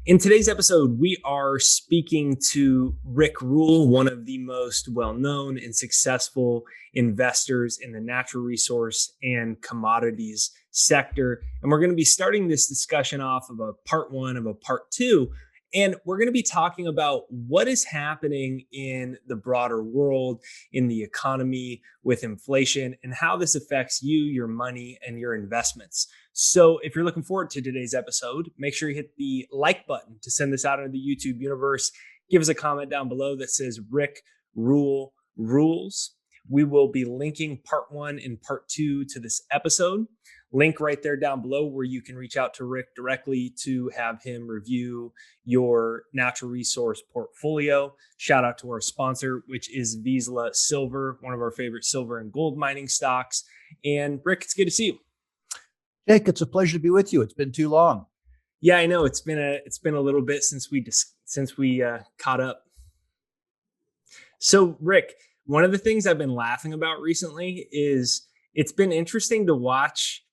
In today's episode, we are speaking to Rick Rule, one of the most well known and successful investors in the natural resource and commodities sector. And we're going to be starting this discussion off of a part one of a part two. And we're going to be talking about what is happening in the broader world, in the economy with inflation, and how this affects you, your money, and your investments. So if you're looking forward to today's episode, make sure you hit the like button to send this out into the YouTube universe. Give us a comment down below that says Rick Rule Rules. We will be linking part one and part two to this episode. Link right there down below where you can reach out to Rick directly to have him review your natural resource portfolio. Shout out to our sponsor, which is Vizsla Silver, one of our favorite silver and gold mining stocks. And Rick, it's good to see you. Jake, it's a pleasure to be with you. It's been too long. Yeah, I know it's been a little bit since we caught up. So, Rick, one of the things I've been laughing about recently is it's been interesting to watch.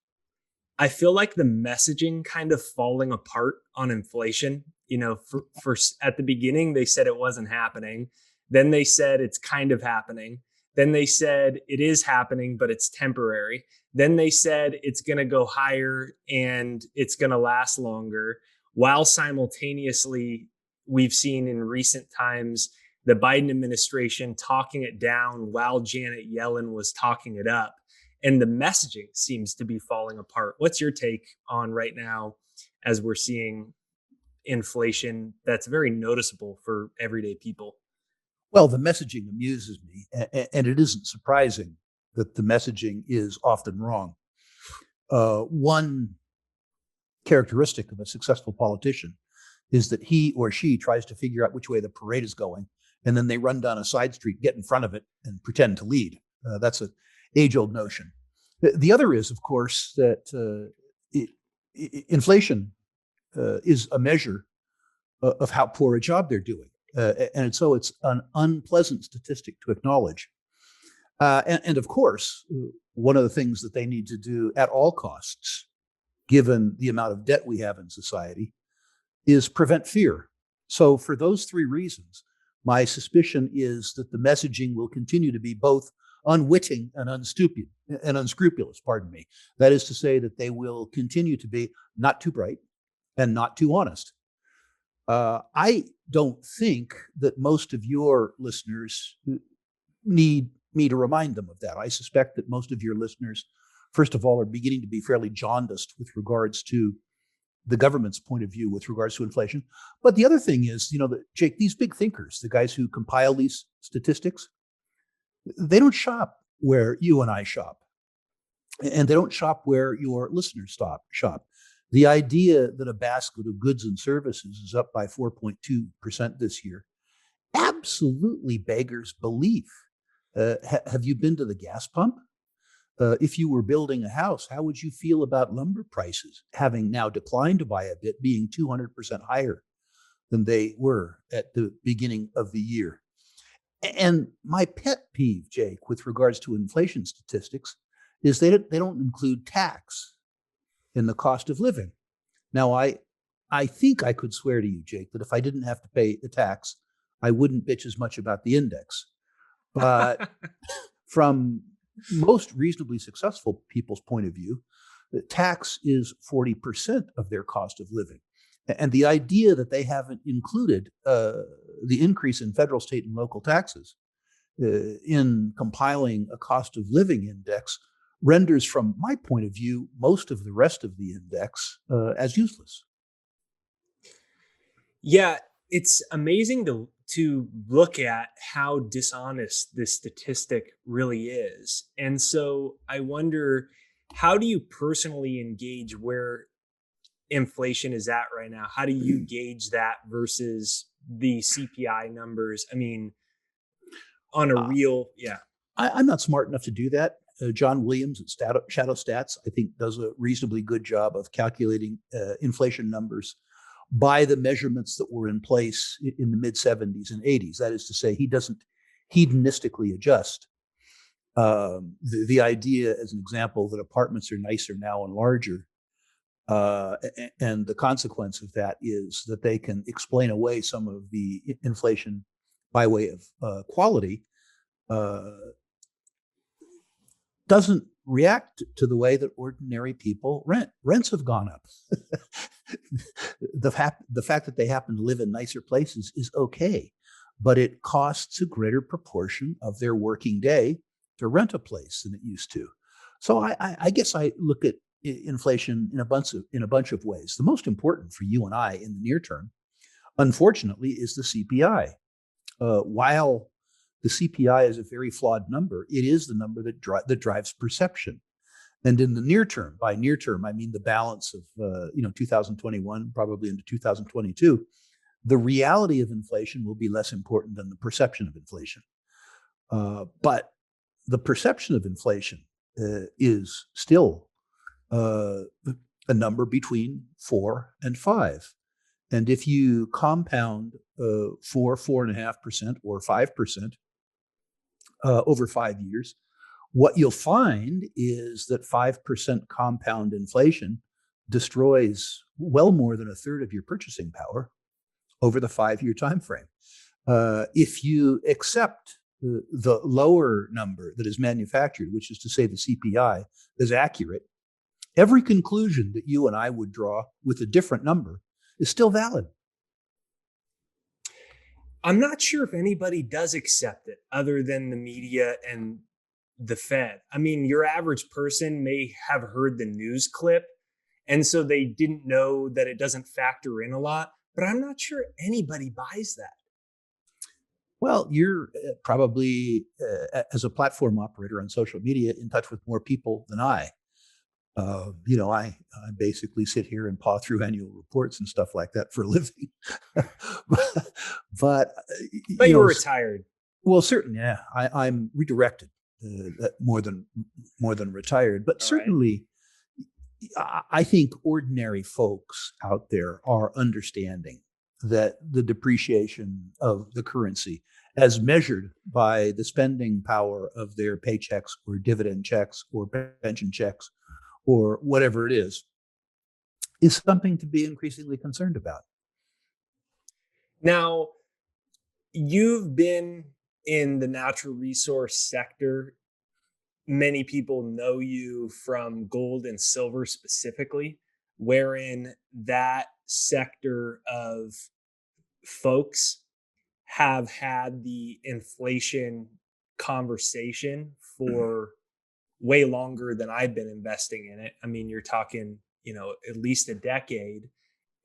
I feel like the messaging kind of falling apart on inflation. You know, for at the beginning they said it wasn't happening, then they said it's kind of happening, then they said it is happening but it's temporary. Then they said it's going to go higher and it's going to last longer, while simultaneously we've seen in recent times the Biden administration talking it down while Janet Yellen was talking it up. And the messaging seems to be falling apart. What's your take on right now as we're seeing inflation that's very noticeable for everyday people? Well, the messaging amuses me, and it isn't surprising that the messaging is often wrong. One characteristic of a successful politician is that he or she tries to figure out which way the parade is going, and then they run down a side street, get in front of it, and pretend to lead. That's an age-old notion. The other is, of course, that inflation is a measure of how poor a job they're doing. And so it's an unpleasant statistic to acknowledge. And of course, one of the things that they need to do at all costs, given the amount of debt we have in society, is prevent fear. So for those three reasons, my suspicion is that the messaging will continue to be both unwitting and unscrupulous, pardon me. That is to say that they will continue to be not too bright and not too honest. I don't think that most of your listeners need me to remind them of that. I suspect that most of your listeners, first of all, are beginning to be fairly jaundiced with regards to the government's point of view with regards to inflation. But the other thing is, Jake, these big thinkers, the guys who compile these statistics, they don't shop where you and I shop. And they don't shop where your listeners shop. The idea that a basket of goods and services is up by 4.2% this year absolutely beggars belief. Have you been to the gas pump? If you were building a house, how would you feel about lumber prices having now declined by a bit, being 200% higher than they were at the beginning of the year? And my pet peeve, Jake, with regards to inflation statistics is they don't include tax in the cost of living. Now, I think I could swear to you, Jake, that if I didn't have to pay the tax, I wouldn't bitch as much about the index. But from most reasonably successful people's point of view, the tax is 40% of their cost of living. And the idea that they haven't included the increase in federal, state, and local taxes in compiling a cost of living index renders, from my point of view, most of the rest of the index as useless. Yeah, it's amazing to look at how dishonest this statistic really is. And so I wonder, how do you personally engage where inflation is at right now? How do you gauge that versus the CPI numbers? I mean, on a real, I'm not smart enough to do that. John Williams at Shadow Stats, I think, does a reasonably good job of calculating inflation numbers by the measurements that were in place in the mid 70s and 80s. That is to say, he doesn't hedonistically adjust. The idea, as an example, that apartments are nicer now and larger And the consequence of that is that they can explain away some of the inflation by way of quality, doesn't react to the way that ordinary people rent. Rents have gone up. The fact that they happen to live in nicer places is okay, but it costs a greater proportion of their working day to rent a place than it used to. So I guess I look at inflation in a bunch of ways. The most important for you and I in the near term, unfortunately, is the CPI. While the CPI is a very flawed number, it is the number that drives perception. And in the near term, by near term, I mean the balance of 2021, probably into 2022, the reality of inflation will be less important than the perception of inflation. But the perception of inflation is still a number between 4 and 5. And if you compound 4.5%, or 5% over 5 years, what you'll find is that 5% compound inflation destroys well more than a third of your purchasing power over the 5-year time frame. If you accept the lower number that is manufactured, which is to say the CPI, is accurate, every conclusion that you and I would draw with a different number is still valid. I'm not sure if anybody does accept it other than the media and the Fed. I mean, your average person may have heard the news clip, and so they didn't know that it doesn't factor in a lot, but I'm not sure anybody buys that. Well, you're probably, as a platform operator on social media, in touch with more people than I. I basically sit here and paw through annual reports and stuff like that for a living. but you were retired. Well, certainly, yeah. I'm redirected, more than retired. But certainly, I think ordinary folks out there are understanding that the depreciation of the currency, as measured by the spending power of their paychecks or dividend checks or pension checks or whatever it is something to be increasingly concerned about. Now, you've been in the natural resource sector. Many people know you from gold and silver specifically, wherein that sector of folks have had the inflation conversation for way longer than I've been investing in it. I mean, you're talking, at least a decade,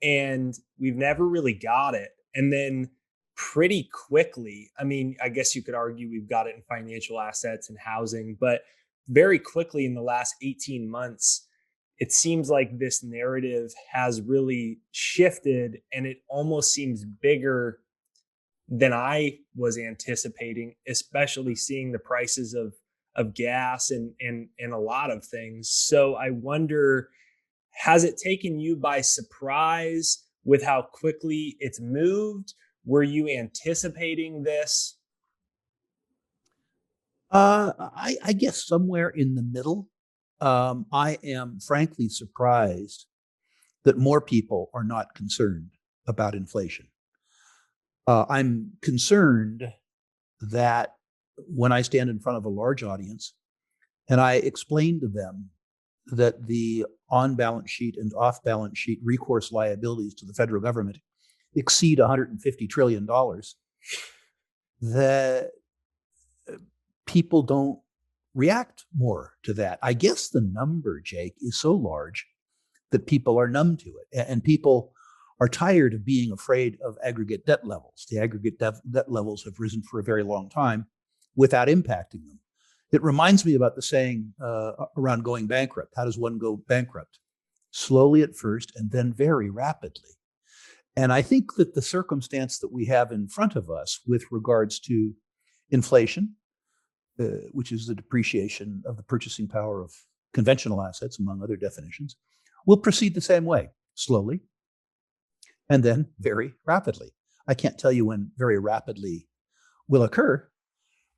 and we've never really got it. And then pretty quickly, I mean, I guess you could argue we've got it in financial assets and housing, but very quickly in the last 18 months, it seems like this narrative has really shifted, and it almost seems bigger than I was anticipating, especially seeing the prices of gas and a lot of things. So I wonder, has it taken you by surprise with how quickly it's moved? Were you anticipating this? I guess somewhere in the middle. I am frankly surprised that more people are not concerned about inflation. I'm concerned that when I stand in front of a large audience and I explain to them that the on-balance sheet and off-balance sheet recourse liabilities to the federal government exceed $150 trillion, that people don't react more to that. I guess the number, Jake, is so large that people are numb to it. And people are tired of being afraid of aggregate debt levels. The aggregate debt levels have risen for a very long time without impacting them. It reminds me about the saying around going bankrupt. How does one go bankrupt? Slowly at first, and then very rapidly. And I think that the circumstance that we have in front of us with regards to inflation, which is the depreciation of the purchasing power of conventional assets, among other definitions, will proceed the same way, slowly, and then very rapidly. I can't tell you when very rapidly will occur,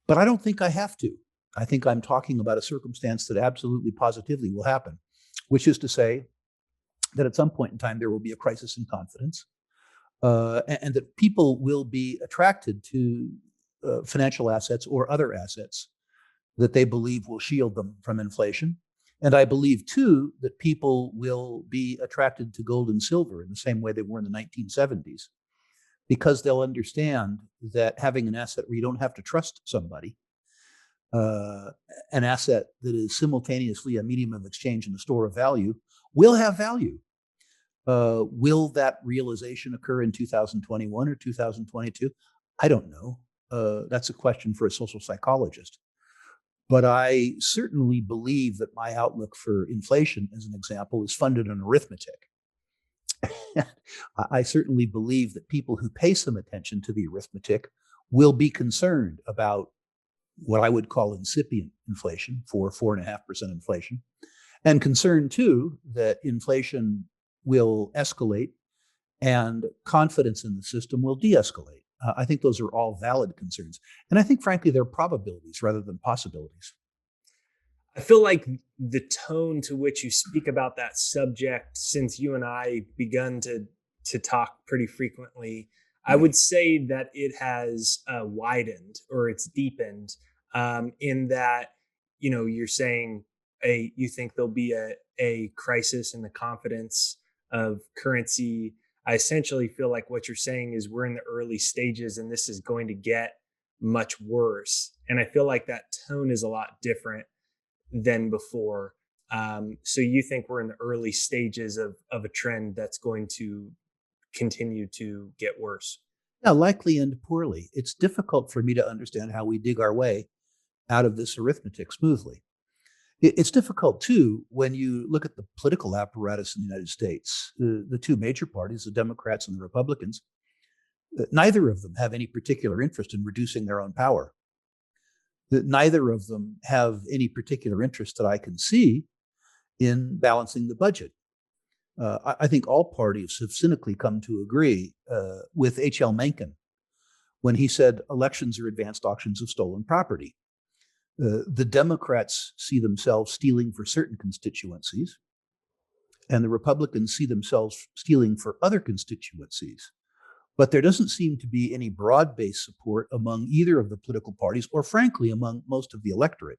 but I don't think I have to. I think I'm talking about a circumstance that absolutely positively will happen, which is to say that at some point in time there will be a crisis in confidence, and that people will be attracted to financial assets or other assets that they believe will shield them from inflation. And I believe, too, that people will be attracted to gold and silver in the same way they were in the 1970s, because they'll understand that having an asset where you don't have to trust somebody, an asset that is simultaneously a medium of exchange and a store of value, will have value. Will that realization occur in 2021 or 2022? I don't know. That's a question for a social psychologist. But I certainly believe that my outlook for inflation, as an example, is funded on arithmetic. I certainly believe that people who pay some attention to the arithmetic will be concerned about what I would call incipient inflation, 4.5% inflation, and concerned too that inflation will escalate and confidence in the system will de-escalate. I think those are all valid concerns. And I think, frankly, they're probabilities rather than possibilities. I feel like the tone to which you speak about that subject, since you and I begun to talk pretty frequently, I would say that it has widened or it's deepened, in that, you're saying you think there'll be a crisis in the confidence of currency. I essentially feel like what you're saying is we're in the early stages and this is going to get much worse. And I feel like that tone is a lot different than before. So you think we're in the early stages of a trend that's going to continue to get worse? Yeah, likely and poorly. It's difficult for me to understand how we dig our way out of this arithmetic smoothly. It's difficult, too, when you look at the political apparatus in the United States. The two major parties, the Democrats and the Republicans, neither of them have any particular interest in reducing their own power. Neither of them have any particular interest that I can see in balancing the budget. I think all parties have cynically come to agree with H.L. Mencken when he said elections are advanced auctions of stolen property. The Democrats see themselves stealing for certain constituencies, and the Republicans see themselves stealing for other constituencies. But there doesn't seem to be any broad-based support among either of the political parties, or frankly, among most of the electorate,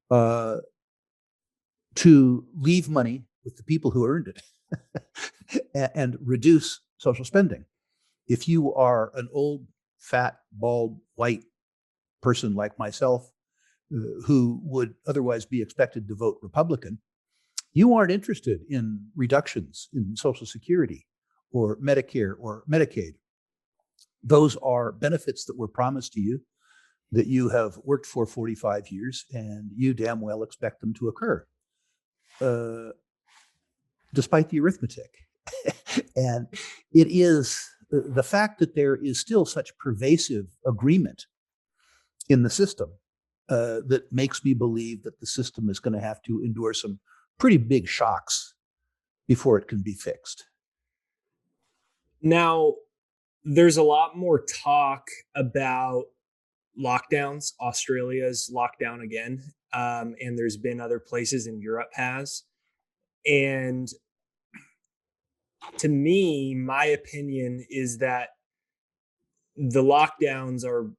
to leave money with the people who earned it and reduce social spending. If you are an old, fat, bald, white person like myself, who would otherwise be expected to vote Republican, you aren't interested in reductions in Social Security or Medicare or Medicaid. Those are benefits that were promised to you that you have worked for 45 years, and you damn well expect them to occur, despite the arithmetic. And it is the fact that there is still such pervasive agreement in the system that makes me believe that the system is going to have to endure some pretty big shocks before it can be fixed. Now, there's a lot more talk about lockdowns. Australia's locked down again, and there's been other places in Europe has. And to me, my opinion is that the lockdowns are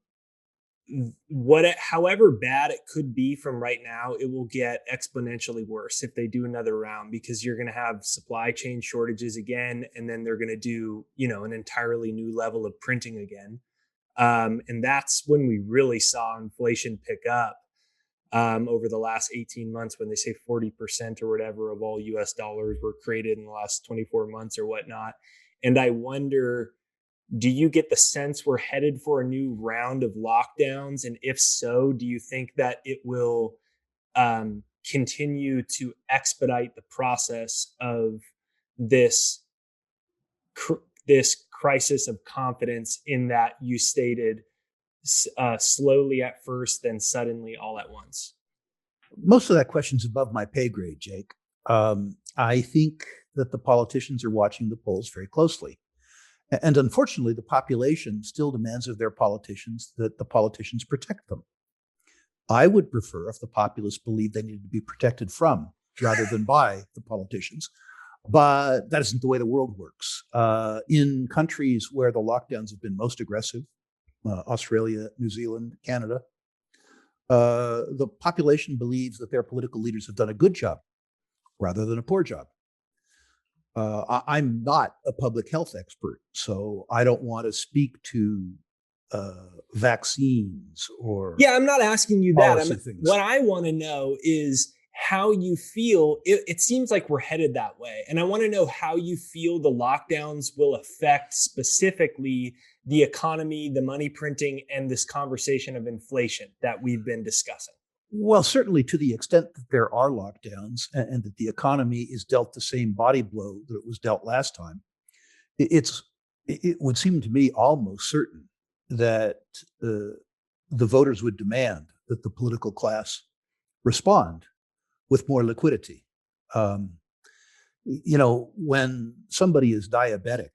however bad it could be from right now, it will get exponentially worse if they do another round, because you're going to have supply chain shortages again, and then they're going to do an entirely new level of printing again, and that's when we really saw inflation pick up over the last 18 months, when they say 40% or whatever of all US dollars were created in the last 24 months or whatnot. And I wonder, do you get the sense we're headed for a new round of lockdowns? And if so, do you think that it will continue to expedite the process of this crisis of confidence, in that you stated slowly at first, then suddenly all at once? Most of that question's above my pay grade, Jake. I think that the politicians are watching the polls very closely. And unfortunately, the population still demands of their politicians that the politicians protect them. I would prefer if the populace believed they needed to be protected from rather than by the politicians. But that isn't the way the world works. In countries where the lockdowns have been most aggressive, Australia, New Zealand, Canada, the population believes that their political leaders have done a good job rather than a poor job. I'm not a public health expert, so I don't want to speak to vaccines or Yeah, I'm not asking you that. policy things. What I want to know is how you feel. It seems like we're headed that way. And I want to know how you feel the lockdowns will affect specifically the economy, the money printing, and this conversation of inflation that we've been discussing. Well, certainly to the extent that there are lockdowns and that the economy is dealt the same body blow that it was dealt last time, it would seem to me almost certain that the voters would demand that the political class respond with more liquidity. When somebody is diabetic,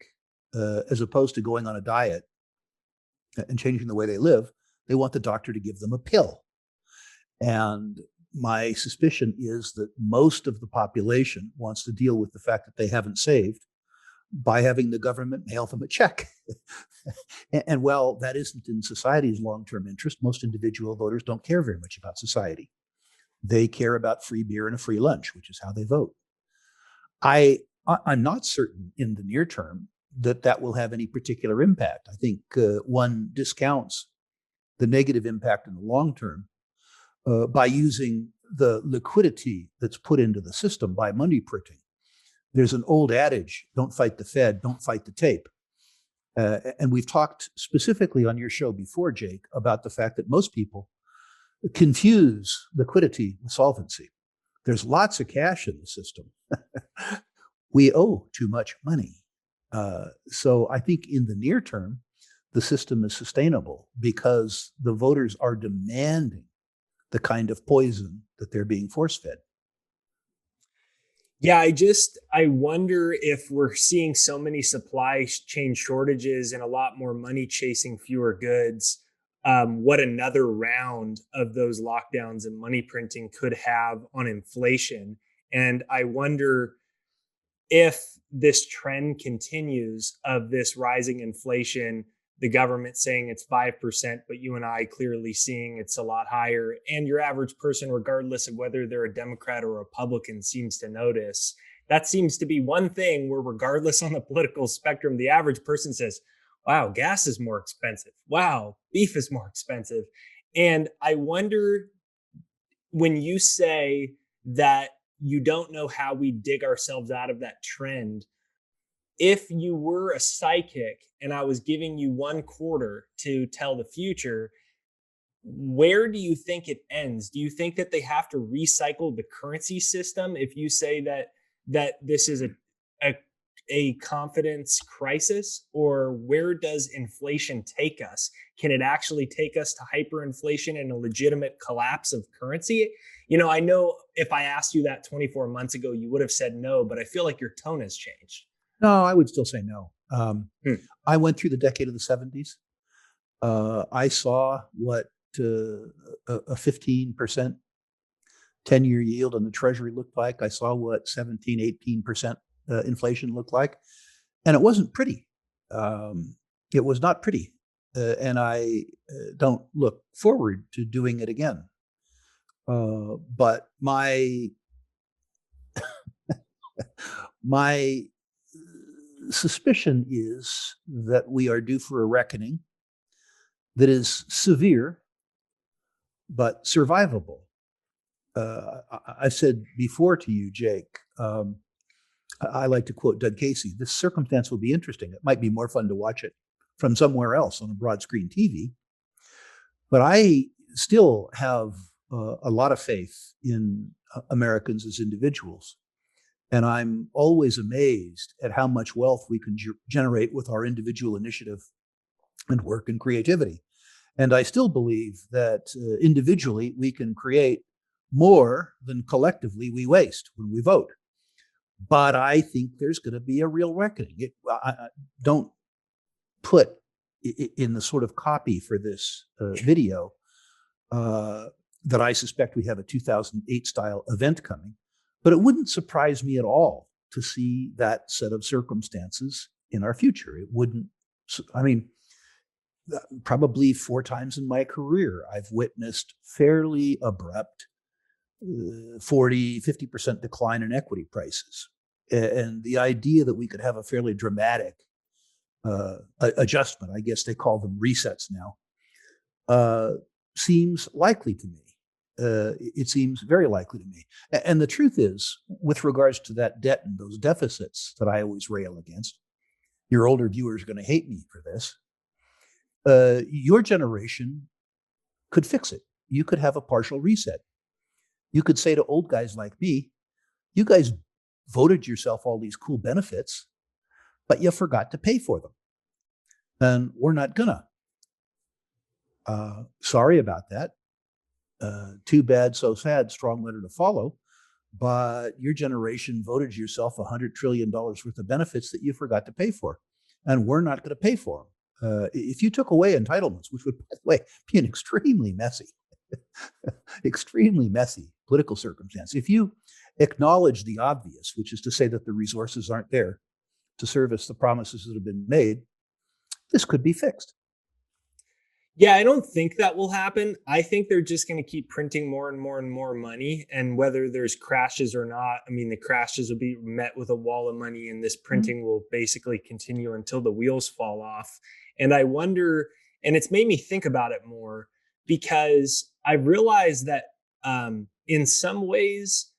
as opposed to going on a diet and changing the way they live, they want the doctor to give them a pill. And my suspicion is that most of the population wants to deal with the fact that they haven't saved by having the government mail them a check. And while that isn't in society's long-term interest, most individual voters don't care very much about society. They care about free beer and a free lunch, which is how they vote. I'm not certain in the near term that will have any particular impact. I think one discounts the negative impact in the long term by using the liquidity that's put into the system by money printing. There's an old adage, don't fight the Fed, don't fight the tape. And we've talked specifically on your show before, Jake, about the fact that most people confuse liquidity with solvency. There's lots of cash in the system. We owe too much money. So I think in the near term, the system is sustainable because the voters are demanding the kind of poison that they're being force-fed. Yeah, I wonder if we're seeing so many supply chain shortages and a lot more money chasing fewer goods, what another round of those lockdowns and money printing could have on inflation. And I wonder if this trend continues of this rising inflation, the government saying it's 5%, but you and I clearly seeing it's a lot higher. And your average person, regardless of whether they're a Democrat or a Republican, seems to notice. That seems to be one thing where, regardless on the political spectrum, the average person says, wow, gas is more expensive. Wow, beef is more expensive. And I wonder, when you say that you don't know how we dig ourselves out of that trend, if you were a psychic and I was giving you 1 quarter to tell the future, where do you think it ends? Do you think that they have to recycle the currency system if you say that this is a confidence crisis? Or where does inflation take us? Can it actually take us to hyperinflation and a legitimate collapse of currency? I know if I asked you that 24 months ago, you would have said no, but I feel like your tone has changed. No, I would still say no. I went through the decade of the 70s. I saw what a 15% 10-year yield on the Treasury looked like. I saw what 17, 18% inflation looked like. And it wasn't pretty. It was not pretty. And I don't look forward to doing it again. But my suspicion is that we are due for a reckoning that is severe but survivable. I've said before to you, Jake, I like to quote Doug Casey, this circumstance will be interesting. It might be more fun to watch it from somewhere else on a broad screen TV. But I still have a lot of faith in Americans as individuals. And I'm always amazed at how much wealth we can generate with our individual initiative and work and creativity. And I still believe that individually we can create more than collectively we waste when we vote. But I think there's going to be a real reckoning. I don't put in the sort of copy for this video that I suspect we have a 2008 style event coming. But it wouldn't surprise me at all to see that set of circumstances in our future. It wouldn't, I mean, probably 4 times in my career, I've witnessed fairly abrupt 40, 50% decline in equity prices. And the idea that we could have a fairly dramatic adjustment, I guess they call them resets now, seems likely to me. It seems very likely to me. And the truth is, with regards to that debt and those deficits that I always rail against, your older viewers are going to hate me for this. Your generation could fix it. You could have a partial reset. You could say to old guys like me, you guys voted yourself all these cool benefits, but you forgot to pay for them. And we're not gonna. Sorry about that. Too bad, so sad, strong letter to follow. But your generation voted yourself $100 trillion worth of benefits that you forgot to pay for. And we're not going to pay for them. If you took away entitlements, which would, by the way, be an extremely messy, extremely messy political circumstance, if you acknowledge the obvious, which is to say that the resources aren't there to service the promises that have been made, this could be fixed. Yeah, I don't think that will happen. I think they're just going to keep printing more and more and more money. And whether there's crashes or not, I mean, the crashes will be met with a wall of money, and this printing will basically continue until the wheels fall off. And I wonder, and it's made me think about it more, because I realized that in some ways,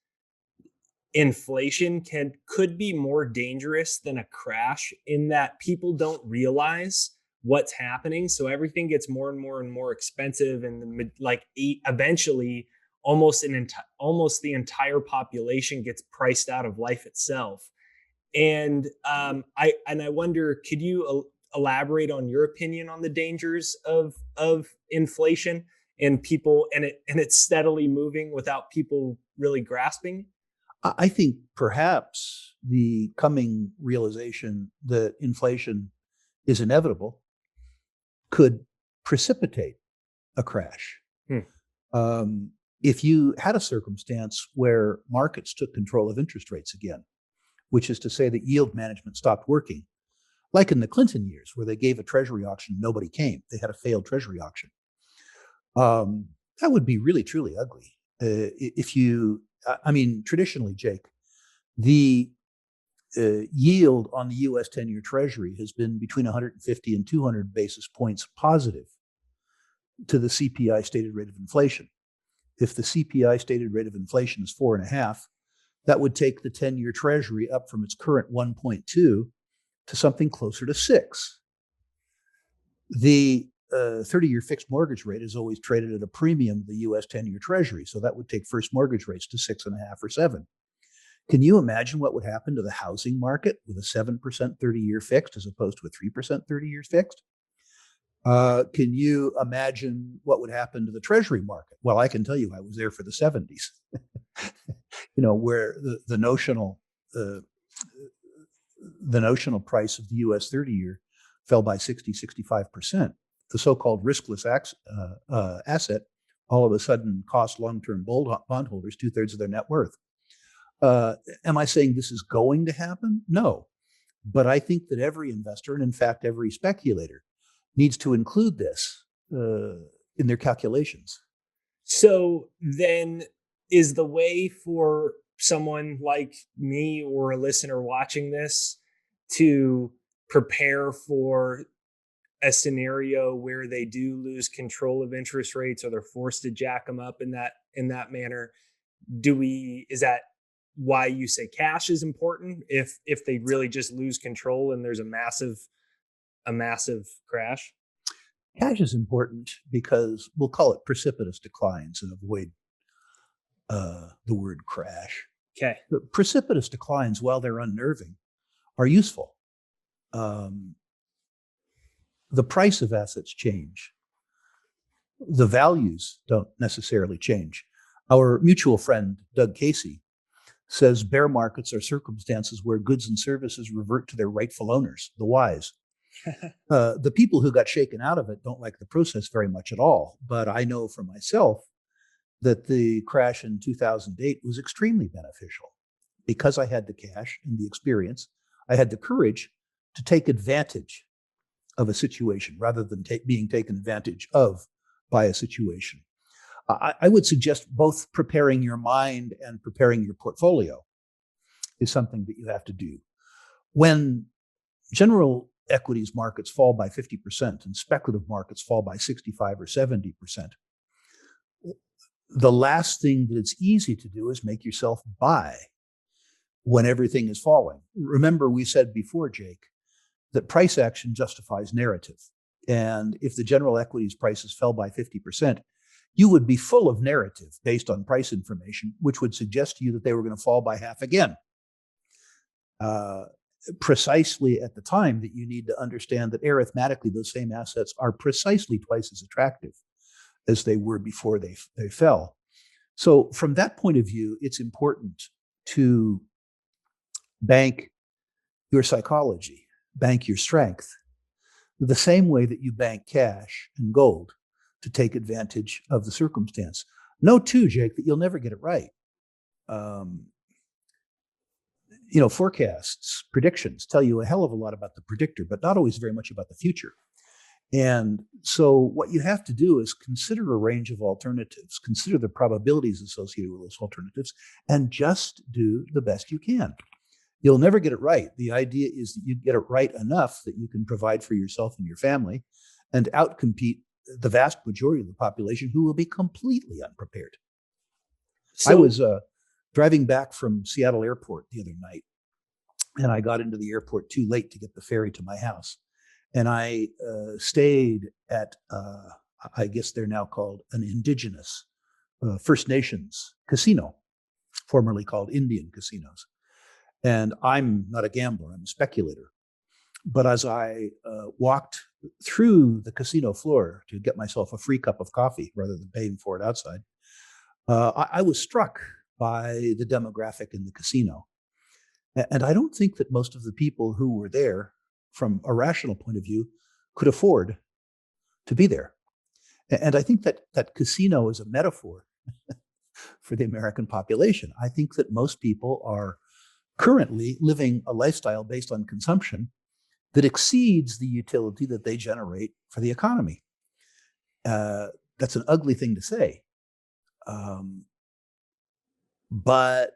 inflation could be more dangerous than a crash, in that people don't realize what's happening. So everything gets more and more and more expensive, and eventually almost the entire population gets priced out of life itself. And I wonder, could you elaborate on your opinion on the dangers of inflation and people and it's steadily moving without people really grasping? I think perhaps the coming realization that inflation is inevitable could precipitate a crash. If you had a circumstance where markets took control of interest rates again, which is to say that yield management stopped working, like in the Clinton years where they gave a treasury auction, nobody came. They had a failed treasury auction. That would be really, truly ugly. Traditionally, Jake, the yield on the U.S. 10-year Treasury has been between 150 and 200 basis points positive to the CPI stated rate of inflation. If the CPI stated rate of inflation is 4.5, that would take the 10-year Treasury up from its current 1.2 to something closer to 6. The 30-year fixed mortgage rate is always traded at a premium of the U.S. 10-year Treasury, so that would take first mortgage rates to 6.5 or 7. Can you imagine what would happen to the housing market with a 7% 30-year fixed as opposed to a 3% 30-year fixed? Can you imagine what would happen to the treasury market? Well, I can tell you I was there for the 70s, where the notional price of the U.S. 30-year fell by 60, 65%. The so-called riskless asset all of a sudden cost long-term bondholders 2/3 of their net worth. Am I saying this is going to happen? No. But I think that every investor, and in fact, every speculator, needs to include this in their calculations. So then, is the way for someone like me or a listener watching this to prepare for a scenario where they do lose control of interest rates, or they're forced to jack them up in that manner? Is that why you say cash is important if they really just lose control and there's a massive crash? Cash is important because we'll call it precipitous declines and avoid the word crash. Okay. The precipitous declines, while they're unnerving, are useful. The price of assets change. The values don't necessarily change. Our mutual friend, Doug Casey, says bear markets are circumstances where goods and services revert to their rightful owners, the wise. The people who got shaken out of it don't like the process very much at all. But I know for myself that the crash in 2008 was extremely beneficial. because I had the cash and the experience, I had the courage to take advantage of a situation rather than being taken advantage of by a situation. I would suggest both preparing your mind and preparing your portfolio is something that you have to do. When general equities markets fall by 50% and speculative markets fall by 65 or 70%, the last thing that it's easy to do is make yourself buy when everything is falling. Remember, we said before, Jake, that price action justifies narrative. And if the general equities prices fell by 50%, you would be full of narrative based on price information, which would suggest to you that they were going to fall by half again. Precisely at the time that you need to understand that arithmetically those same assets are precisely twice as attractive as they were before they fell. So from that point of view, it's important to bank your psychology, bank your strength, the same way that you bank cash and gold to take advantage of the circumstance. Know too, Jake, that you'll never get it right. Forecasts, predictions tell you a hell of a lot about the predictor, but not always very much about the future. And so what you have to do is consider a range of alternatives, consider the probabilities associated with those alternatives, and just do the best you can. You'll never get it right. The idea is that you get it right enough that you can provide for yourself and your family and outcompete the vast majority of the population who will be completely unprepared. I was driving back from Seattle Airport the other night, and I got into the airport too late to get the ferry to my house. And I stayed at, I guess they're now called an indigenous First Nations casino, formerly called Indian casinos. And I'm not a gambler, I'm a speculator. But as I walked through the casino floor to get myself a free cup of coffee rather than paying for it outside, I was struck by the demographic in the casino. And I don't think that most of the people who were there, from a rational point of view, could afford to be there. And I think that casino is a metaphor for the American population. I think that most people are currently living a lifestyle based on consumption that exceeds the utility that they generate for the economy. That's an ugly thing to say. But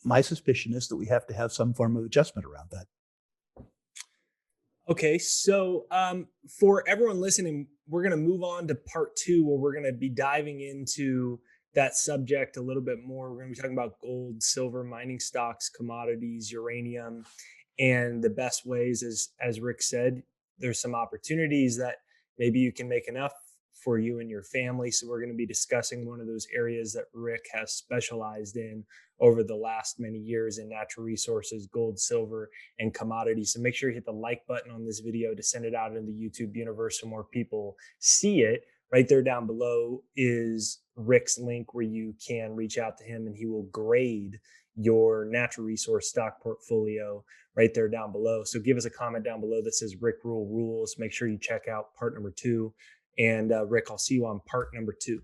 my suspicion is that we have to have some form of adjustment around that. Okay, so for everyone listening, we're going to move on to part 2, where we're going to be diving into that subject a little bit more. We're going to be talking about gold, silver, mining stocks, commodities, uranium, and the best ways, as Rick said, there's some opportunities that maybe you can make enough for you and your family. So we're going to be discussing one of those areas that Rick has specialized in over the last many years in natural resources, gold, silver, and commodities. So make sure you hit the like button on this video to send it out in the YouTube universe so more people see it. Right there down below is Rick's link where you can reach out to him and he will grade your natural resource stock portfolio right there down below. So give us a comment down below that says Rick Rule Rules. Make sure you check out part number 2. And Rick, I'll see you on part number 2.